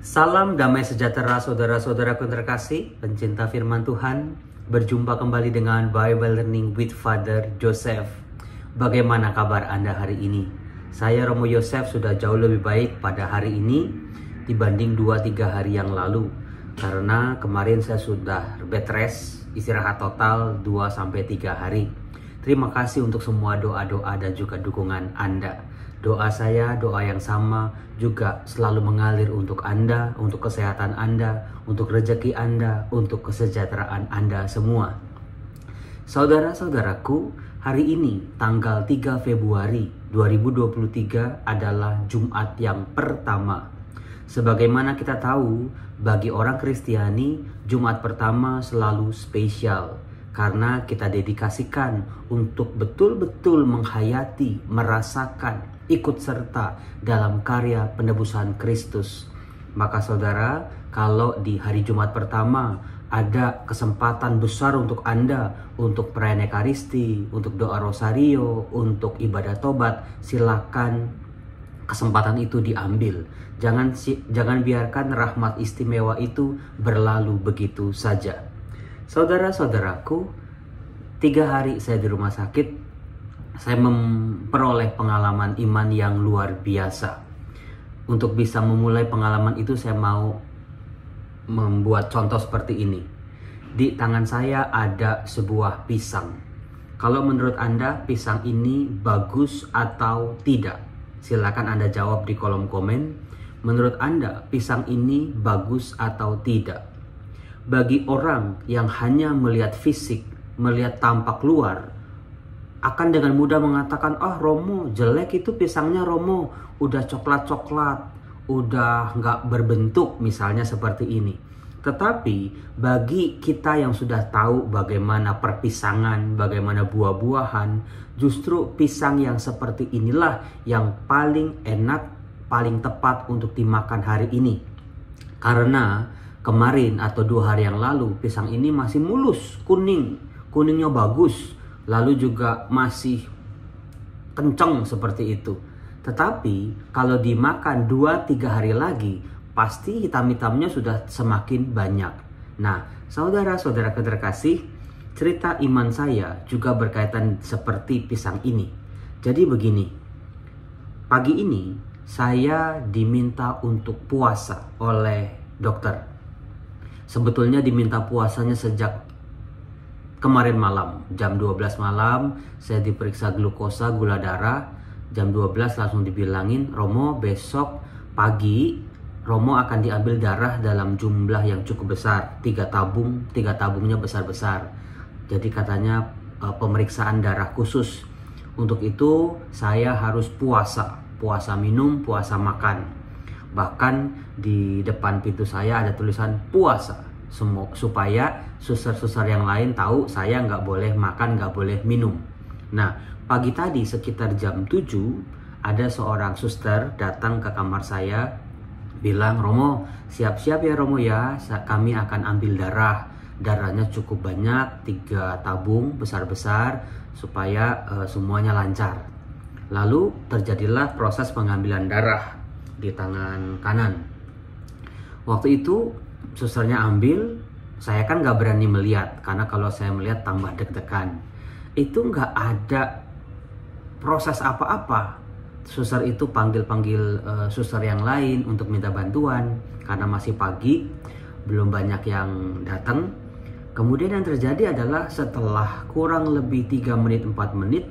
Salam damai sejahtera saudara-saudaraku yang terkasih, pencinta firman Tuhan. Berjumpa kembali dengan Bible Learning with Father Joseph. Bagaimana kabar Anda hari ini? Saya Romo Yosef sudah jauh lebih baik pada hari ini dibanding 2-3 hari yang lalu. Karena kemarin saya sudah bed rest, istirahat total 2-3 hari. Terima kasih untuk semua doa-doa dan juga dukungan Anda. Doa saya, doa yang sama juga selalu mengalir untuk Anda, untuk kesehatan Anda, untuk rezeki Anda, untuk kesejahteraan Anda semua. Saudara-saudaraku, hari ini tanggal 3 Februari 2023 adalah Jumat yang pertama. Sebagaimana kita tahu, bagi orang Kristiani, Jumat pertama selalu spesial. Karena kita dedikasikan untuk betul-betul menghayati, merasakan, ikut serta dalam karya penebusan Kristus. Maka saudara, kalau di hari Jumat pertama ada kesempatan besar untuk Anda, untuk perayaan Ekaristi, untuk doa Rosario, untuk ibadah tobat, silakan kesempatan itu diambil. Jangan biarkan rahmat istimewa itu berlalu begitu saja. Saudara-saudaraku, 3 hari saya di rumah sakit, saya memperoleh pengalaman iman yang luar biasa. Untuk bisa memulai pengalaman itu, saya mau membuat contoh seperti ini. Di tangan saya ada sebuah pisang. Kalau menurut Anda, pisang ini bagus atau tidak? Silakan Anda jawab di kolom komen. Menurut Anda, pisang ini bagus atau tidak? Bagi orang yang hanya melihat fisik, melihat tampak luar, akan dengan mudah mengatakan, "Oh Romo, jelek itu pisangnya Romo, udah coklat-coklat, udah nggak berbentuk," misalnya seperti ini. Tetapi bagi kita yang sudah tahu bagaimana perpisangan, bagaimana buah-buahan, justru pisang yang seperti inilah yang paling enak, paling tepat untuk dimakan hari ini. Karena kemarin atau 2 hari yang lalu, pisang ini masih mulus, kuningnya bagus, lalu juga masih kencang seperti itu. Tetapi kalau dimakan 2-3 hari lagi, pasti hitam-hitamnya sudah semakin banyak. Nah, saudara-saudara terkasih, cerita iman saya juga berkaitan seperti pisang ini. Jadi begini, pagi ini saya diminta untuk puasa oleh dokter. Sebetulnya diminta puasanya sejak kemarin malam, jam 12 malam saya diperiksa glukosa, gula darah. Jam 12 langsung dibilangin, "Romo, besok pagi Romo akan diambil darah dalam jumlah yang cukup besar, 3 tabungnya besar-besar. Jadi katanya pemeriksaan darah khusus. Untuk itu saya harus puasa minum, puasa makan. Bahkan di depan pintu saya ada tulisan puasa, supaya suster-suster yang lain tahu saya nggak boleh makan, nggak boleh minum." Nah, pagi tadi sekitar jam 7 ada seorang suster datang ke kamar saya, bilang, "Romo, siap-siap ya Romo ya, kami akan ambil darahnya cukup banyak, 3 tabung besar-besar, supaya semuanya lancar." Lalu terjadilah proses pengambilan darah di tangan kanan. Waktu itu susternya ambil, saya kan nggak berani melihat, karena kalau saya melihat tambah deg-degan. Itu nggak ada proses apa-apa. Suster itu panggil suster yang lain untuk minta bantuan, karena masih pagi, belum banyak yang datang. Kemudian yang terjadi adalah setelah kurang lebih 3 menit, 4 menit,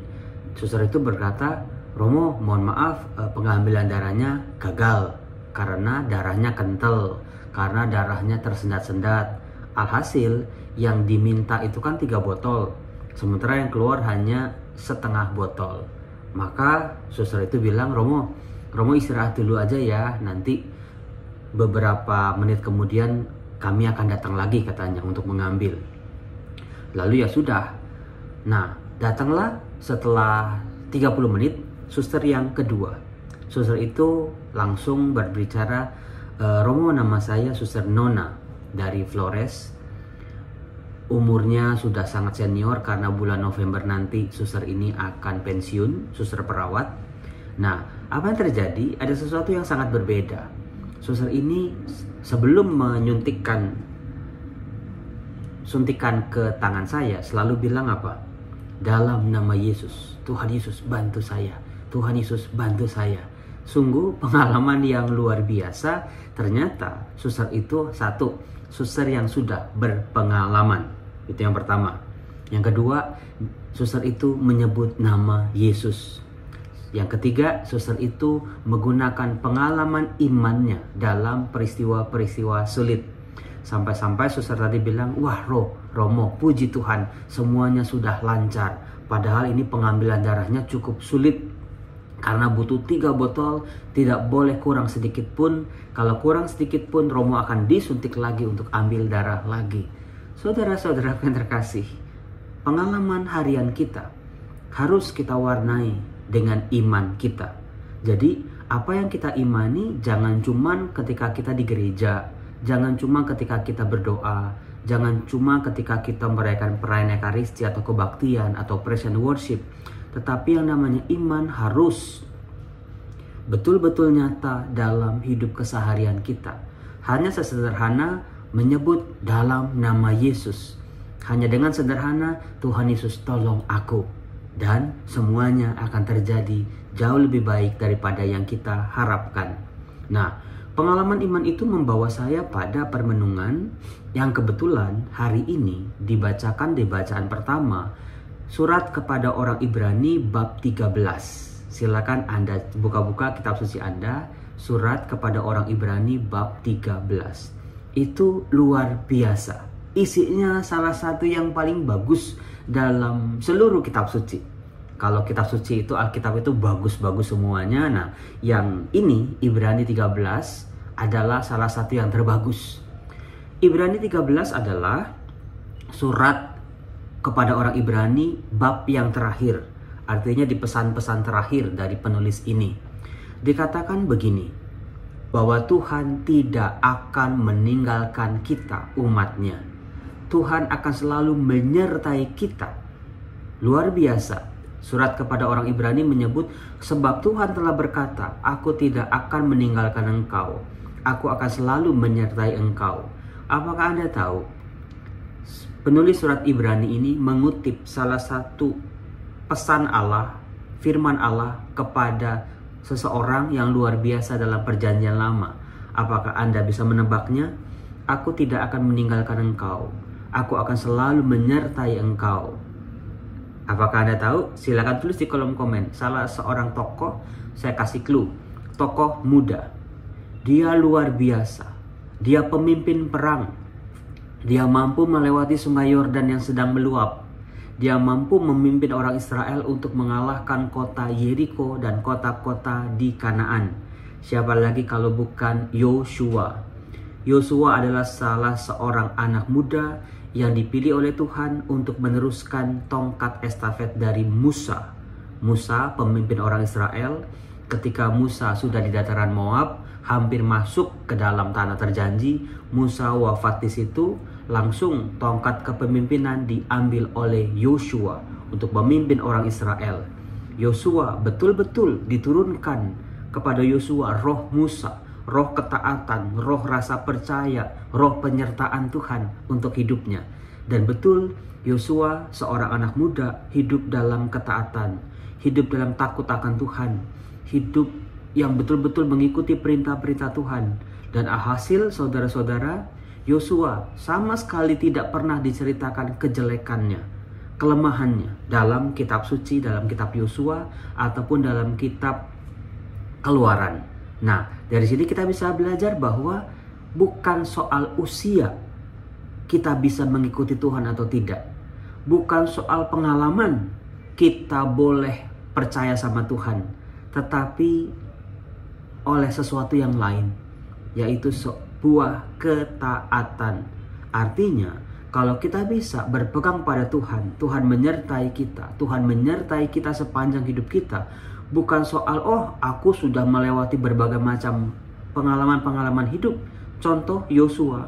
suster itu berkata, "Romo, mohon maaf, pengambilan darahnya gagal karena darahnya kental, karena darahnya tersendat-sendat. Alhasil yang diminta itu kan 3 botol, sementara yang keluar hanya setengah botol." Maka suster itu bilang, Romo istirahat dulu aja ya, nanti beberapa menit kemudian kami akan datang lagi," katanya, "untuk mengambil." Lalu ya sudah. Nah, datanglah setelah 30 menit suster yang kedua. Suster itu langsung berbicara, "Romo, nama saya Suster Nona dari Flores. Umurnya sudah sangat senior karena bulan November nanti suster ini akan pensiun, suster perawat. Nah, apa yang terjadi? Ada sesuatu yang sangat berbeda. Suster ini sebelum menyuntikan suntikan ke tangan saya selalu bilang apa? Dalam nama Yesus, Tuhan Yesus bantu saya, Tuhan Yesus bantu saya. Sungguh pengalaman yang luar biasa. Ternyata suster itu satu, suster yang sudah berpengalaman. Itu yang pertama. Yang kedua, suster itu menyebut nama Yesus. Yang ketiga, suster itu menggunakan pengalaman imannya dalam peristiwa-peristiwa sulit. Sampai-sampai suster tadi bilang, wah Romo, puji Tuhan, semuanya sudah lancar. Padahal ini pengambilan darahnya cukup sulit. Karena butuh 3 botol, tidak boleh kurang sedikit pun. Kalau kurang sedikit pun, Romo akan disuntik lagi untuk ambil darah lagi. Saudara-saudara yang terkasih, pengalaman harian kita harus kita warnai dengan iman kita. Jadi, apa yang kita imani jangan cuma ketika kita di gereja, jangan cuma ketika kita berdoa, jangan cuma ketika kita merayakan perayaan Ekaristi atau kebaktian atau praise and worship. Tetapi yang namanya iman harus betul-betul nyata dalam hidup keseharian kita. Hanya sesederhana menyebut dalam nama Yesus. Hanya dengan sederhana, Tuhan Yesus tolong aku. Dan semuanya akan terjadi jauh lebih baik daripada yang kita harapkan. Nah, pengalaman iman itu membawa saya pada permenungan yang kebetulan hari ini dibacakan di bacaan pertama, surat kepada orang Ibrani bab 13. Silakan Anda buka-buka kitab suci Anda, surat kepada orang Ibrani bab 13. Itu luar biasa. Isinya salah satu yang paling bagus dalam seluruh kitab suci. Kalau kitab suci itu, Alkitab itu bagus-bagus semuanya. Nah, yang ini Ibrani 13 adalah salah satu yang terbagus. Ibrani 13 adalah surat kepada orang Ibrani bab yang terakhir. Artinya di pesan-pesan terakhir dari penulis ini. Dikatakan begini, bahwa Tuhan tidak akan meninggalkan kita umatnya. Tuhan akan selalu menyertai kita. Luar biasa. Surat kepada orang Ibrani menyebut, sebab Tuhan telah berkata, aku tidak akan meninggalkan engkau. Aku akan selalu menyertai engkau. Apakah Anda tahu? Penulis surat Ibrani ini mengutip salah satu pesan Allah, firman Allah kepada seseorang yang luar biasa dalam perjanjian lama. Apakah Anda bisa menebaknya? Aku tidak akan meninggalkan engkau. Aku akan selalu menyertai engkau. Apakah Anda tahu? Silakan tulis di kolom komen. Salah seorang tokoh, saya kasih clue. Tokoh muda. Dia luar biasa. Dia pemimpin perang. Dia mampu melewati sungai Yordan yang sedang meluap. Dia mampu memimpin orang Israel untuk mengalahkan kota Yeriko dan kota-kota di Kanaan. Siapa lagi kalau bukan Yosua? Yosua adalah salah seorang anak muda yang dipilih oleh Tuhan untuk meneruskan tongkat estafet dari Musa. Musa, pemimpin orang Israel, ketika Musa sudah di dataran Moab, hampir masuk ke dalam tanah terjanji, Musa wafat di situ. Langsung tongkat kepemimpinan diambil oleh Yosua untuk memimpin orang Israel. Yosua betul-betul diturunkan kepada Yosua roh Musa, roh ketaatan, roh rasa percaya, roh penyertaan Tuhan untuk hidupnya. Dan betul Yosua seorang anak muda hidup dalam ketaatan, hidup dalam takut akan Tuhan, hidup yang betul-betul mengikuti perintah-perintah Tuhan. Dan alhasil saudara-saudara, Yosua sama sekali tidak pernah diceritakan kejelekannya, kelemahannya dalam kitab suci, dalam kitab Yosua ataupun dalam kitab Keluaran. Nah, dari sini kita bisa belajar bahwa bukan soal usia kita bisa mengikuti Tuhan atau tidak. Bukan soal pengalaman kita boleh percaya sama Tuhan, tetapi oleh sesuatu yang lain, yaitu buah ketaatan. Artinya, kalau kita bisa berpegang pada Tuhan, Tuhan menyertai kita, Tuhan menyertai kita sepanjang hidup kita. Bukan soal, oh aku sudah melewati berbagai macam pengalaman-pengalaman hidup. Contoh Yosua,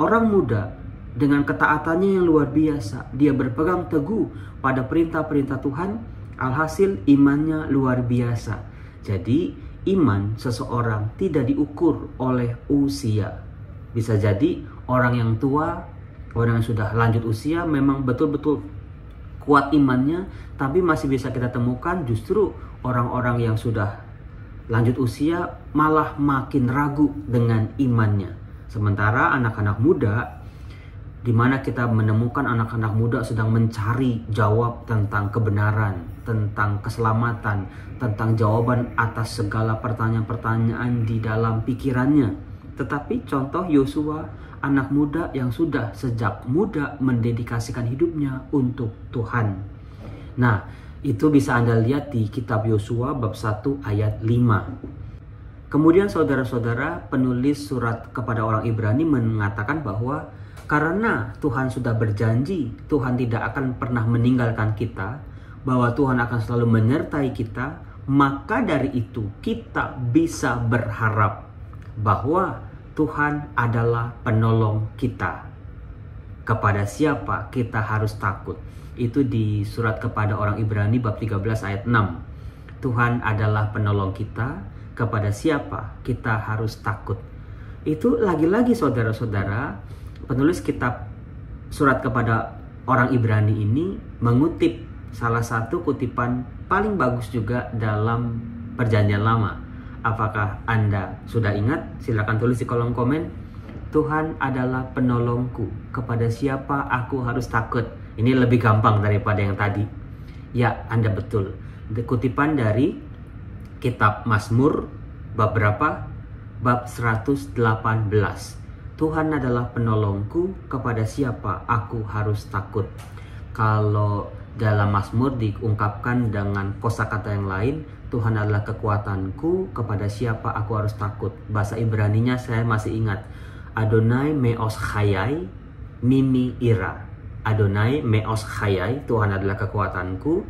orang muda dengan ketaatannya yang luar biasa. Dia berpegang teguh pada perintah-perintah Tuhan, alhasil imannya luar biasa. Jadi iman seseorang tidak diukur oleh usia. Bisa jadi orang yang tua, orang yang sudah lanjut usia memang betul-betul kuat imannya, tapi masih bisa kita temukan justru orang-orang yang sudah lanjut usia malah makin ragu dengan imannya. Sementara anak-anak muda, di mana kita menemukan anak-anak muda sedang mencari jawab tentang kebenaran, tentang keselamatan, tentang jawaban atas segala pertanyaan-pertanyaan di dalam pikirannya. Tetapi contoh Yosua, anak muda yang sudah sejak muda mendedikasikan hidupnya untuk Tuhan. Nah, itu bisa Anda lihat di kitab Yosua bab 1 ayat 5. Kemudian saudara-saudara, penulis surat kepada orang Ibrani mengatakan bahwa karena Tuhan sudah berjanji, Tuhan tidak akan pernah meninggalkan kita, bahwa Tuhan akan selalu menyertai kita, maka dari itu kita bisa berharap bahwa Tuhan adalah penolong kita. Kepada siapa kita harus takut? Itu di surat kepada orang Ibrani bab 13 ayat 6. Tuhan adalah penolong kita, kepada siapa kita harus takut? Itu lagi-lagi saudara-saudara, penulis kitab surat kepada orang Ibrani ini mengutip salah satu kutipan paling bagus juga dalam Perjanjian Lama. Apakah Anda sudah ingat? Silakan tulis di kolom komen. Tuhan adalah penolongku, kepada siapa aku harus takut? Ini lebih gampang daripada yang tadi. Ya, Anda betul. Kutipan dari kitab Mazmur bab berapa? Bab 118. Tuhan adalah penolongku, kepada siapa aku harus takut? Kalau dalam Mazmur diungkapkan dengan kosakata yang lain, Tuhan adalah kekuatanku, kepada siapa aku harus takut? Bahasa Ibraninya saya masih ingat. Adonai meos chayai mimi ira. Adonai meos chayai, Tuhan adalah kekuatanku,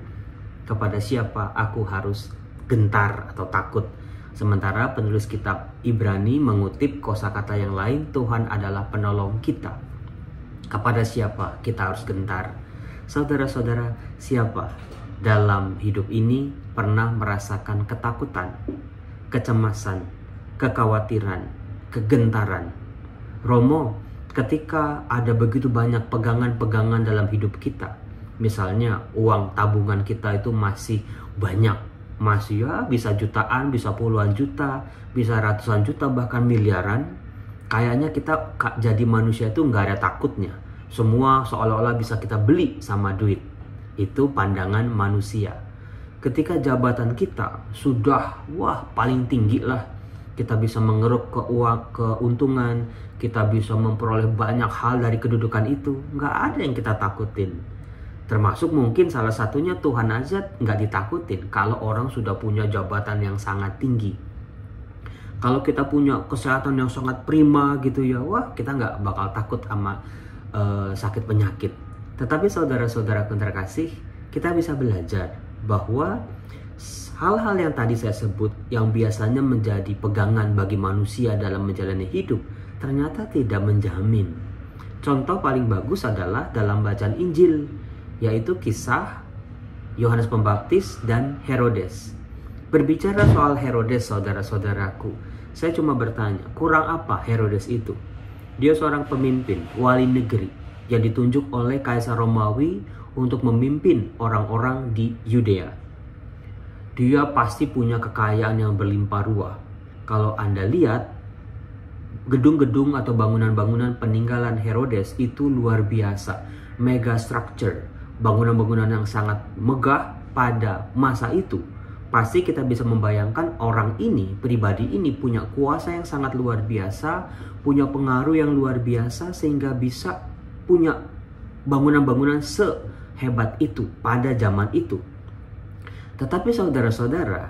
kepada siapa aku harus gentar atau takut? Sementara penulis kitab Ibrani mengutip kosakata yang lain, Tuhan adalah penolong kita, kepada siapa kita harus gentar? Saudara-saudara, siapa dalam hidup ini pernah merasakan ketakutan, kecemasan, kekhawatiran, kegentaran? Romo, ketika ada begitu banyak pegangan-pegangan dalam hidup kita, misalnya uang tabungan kita itu masih banyak, masih ya bisa jutaan, bisa puluhan juta, bisa ratusan juta, bahkan miliaran, kayaknya kita jadi manusia itu nggak ada takutnya. Semua seolah-olah bisa kita beli sama duit. Itu pandangan manusia. Ketika jabatan kita sudah paling tinggi lah, kita bisa mengeruk keuntungan, kita bisa memperoleh banyak hal dari kedudukan itu, nggak ada yang kita takutin. Termasuk mungkin salah satunya Tuhan aja nggak ditakutin kalau orang sudah punya jabatan yang sangat tinggi. Kalau kita punya kesehatan yang sangat prima gitu ya, kita nggak bakal takut sama sakit penyakit. Tetapi saudara-saudara terkasih, kita bisa belajar bahwa hal-hal yang tadi saya sebut yang biasanya menjadi pegangan bagi manusia dalam menjalani hidup ternyata tidak menjamin. Contoh paling bagus adalah dalam bacaan Injil, yaitu kisah Yohanes Pembaptis dan Herodes. Berbicara soal Herodes, saudara-saudaraku, saya cuma bertanya, kurang apa Herodes itu? Dia seorang pemimpin, wali negeri yang ditunjuk oleh Kaisar Romawi untuk memimpin orang-orang di Yudea. Dia pasti punya kekayaan yang berlimpah ruah. Kalau Anda lihat, gedung-gedung atau bangunan-bangunan peninggalan Herodes itu luar biasa. Mega structure, bangunan-bangunan yang sangat megah pada masa itu. Pasti kita bisa membayangkan orang ini, pribadi ini punya kuasa yang sangat luar biasa, punya pengaruh yang luar biasa sehingga bisa punya bangunan-bangunan sehebat itu pada zaman itu. Tetapi saudara-saudara,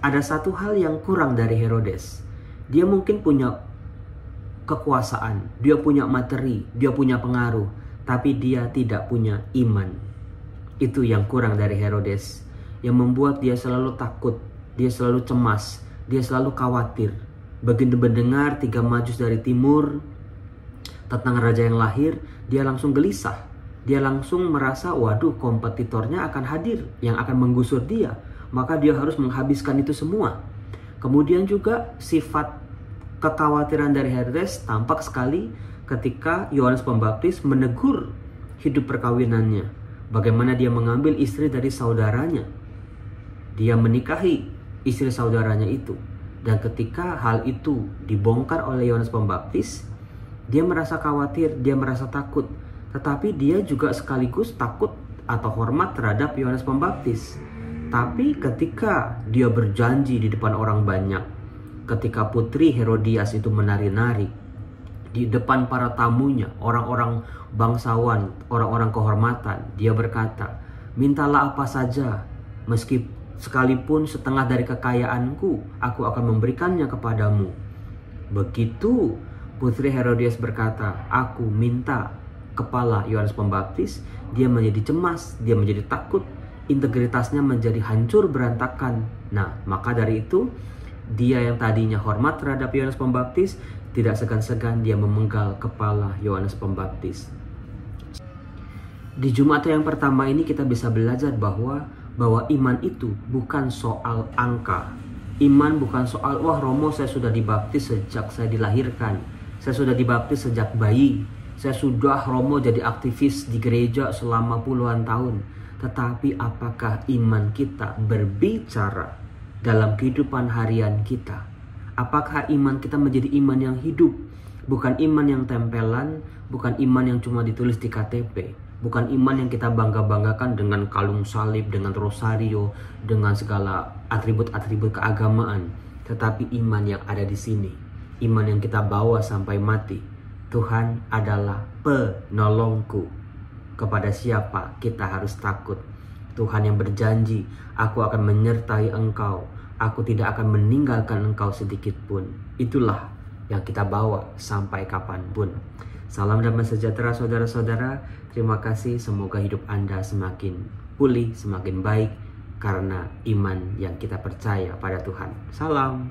ada satu hal yang kurang dari Herodes. Dia mungkin punya kekuasaan, dia punya materi, dia punya pengaruh, tapi dia tidak punya iman. Itu yang kurang dari Herodes, yang membuat dia selalu takut, dia selalu cemas, dia selalu khawatir. Begitu mendengar 3 Majus dari timur tentang raja yang lahir, dia langsung gelisah. Dia langsung merasa, waduh, kompetitornya akan hadir yang akan menggusur dia. Maka dia harus menghabiskan itu semua. Kemudian juga sifat kekhawatiran dari Herodes tampak sekali ketika Yohanes Pembaptis menegur hidup perkawinannya. Bagaimana dia mengambil istri dari saudaranya. Dia menikahi istri saudaranya itu. Dan ketika hal itu dibongkar oleh Yohanes Pembaptis, dia merasa khawatir, dia merasa takut. Tetapi dia juga sekaligus takut atau hormat terhadap Yohanes Pembaptis. Tapi ketika dia berjanji di depan orang banyak, ketika putri Herodias itu menari-nari di depan para tamunya, orang-orang bangsawan, orang-orang kehormatan, dia berkata, "Mintalah apa saja, sekalipun setengah dari kekayaanku, aku akan memberikannya kepadamu." Begitu putri Herodias berkata, "Aku minta kepala Yohanes Pembaptis," dia menjadi cemas, dia menjadi takut, integritasnya menjadi hancur berantakan. Nah, maka dari itu, dia yang tadinya hormat terhadap Yohanes Pembaptis, tidak segan-segan dia memenggal kepala Yohanes Pembaptis. Di Jumat yang pertama ini kita bisa belajar bahwa iman itu bukan soal angka. Iman bukan soal, wah Romo saya sudah dibaptis sejak saya dilahirkan. Saya sudah dibaptis sejak bayi. Saya sudah Romo jadi aktivis di gereja selama puluhan tahun. Tetapi apakah iman kita berbicara dalam kehidupan harian kita? Apakah iman kita menjadi iman yang hidup? Bukan iman yang tempelan, bukan iman yang cuma ditulis di KTP. Bukan iman yang kita bangga-banggakan dengan kalung salib, dengan rosario, dengan segala atribut-atribut keagamaan. Tetapi iman yang ada di sini. Iman yang kita bawa sampai mati. Tuhan adalah penolongku. Kepada siapa kita harus takut? Tuhan yang berjanji, aku akan menyertai engkau. Aku tidak akan meninggalkan engkau sedikit pun. Itulah yang kita bawa sampai kapanpun. Salam damai sejahtera saudara-saudara. Terima kasih, semoga hidup Anda semakin pulih, semakin baik karena iman yang kita percaya pada Tuhan. Salam.